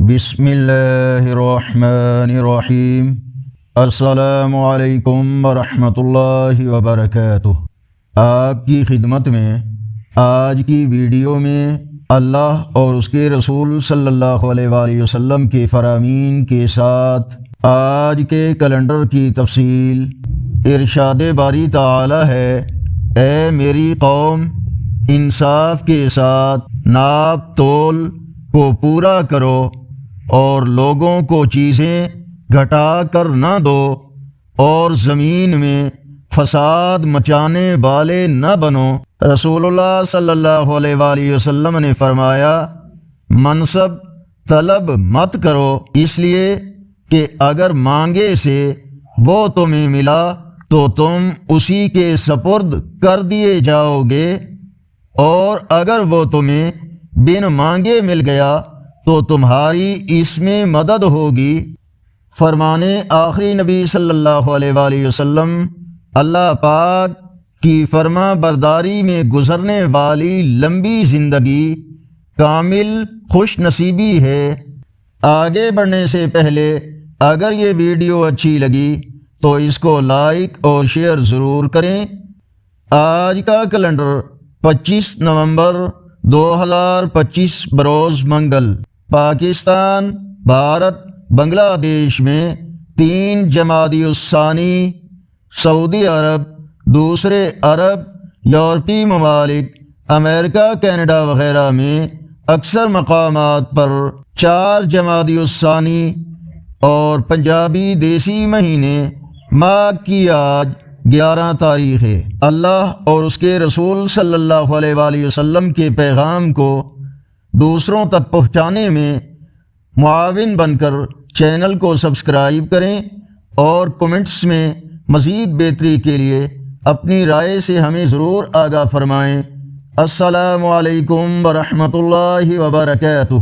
بسم اللہ الرحمن الرحیم۔ السلام علیکم ورحمۃ اللہ وبرکاتہ۔ آپ کی خدمت میں آج کی ویڈیو میں اللہ اور اس کے رسول صلی اللہ علیہ وآلہ وسلم کے فرامین کے ساتھ آج کے کیلنڈر کی تفصیل۔ ارشاد باری تعالی ہے، اے میری قوم، انصاف کے ساتھ ناپ تول کو پورا کرو اور لوگوں کو چیزیں گھٹا کر نہ دو، اور زمین میں فساد مچانے والے نہ بنو۔ رسول اللہ صلی اللہ علیہ وآلہ وسلم نے فرمایا، منصب طلب مت کرو، اس لیے کہ اگر مانگے سے وہ تمہیں ملا تو تم اسی کے سپرد کر دیے جاؤ گے، اور اگر وہ تمہیں بن مانگے مل گیا تو تمہاری اس میں مدد ہوگی۔ فرمانے آخری نبی صلی اللہ علیہ وآلہ وسلم، اللہ پاک کی فرما برداری میں گزرنے والی لمبی زندگی کامل خوش نصیبی ہے۔ آگے بڑھنے سے پہلے اگر یہ ویڈیو اچھی لگی تو اس کو لائک اور شیئر ضرور کریں۔ آج کا کیلنڈر 25 نومبر 2025 بروز منگل۔ پاکستان، بھارت، بنگلہ دیش میں 3 جمادی الثانی، سعودی عرب، دوسرے عرب، یورپی ممالک، امریکہ، کینیڈا وغیرہ میں اکثر مقامات پر 4 جمادی الثانی اور پنجابی دیسی مہینے ماہ کی آج 11 تاریخ ہے۔ اللہ اور اس کے رسول صلی اللہ علیہ وآلہ وسلم کے پیغام کو دوسروں تک پہنچانے میں معاون بن کر چینل کو سبسکرائب کریں، اور کمنٹس میں مزید بہتری کے لیے اپنی رائے سے ہمیں ضرور آگاہ فرمائیں۔ السلام علیکم ورحمۃ اللہ وبرکاتہ۔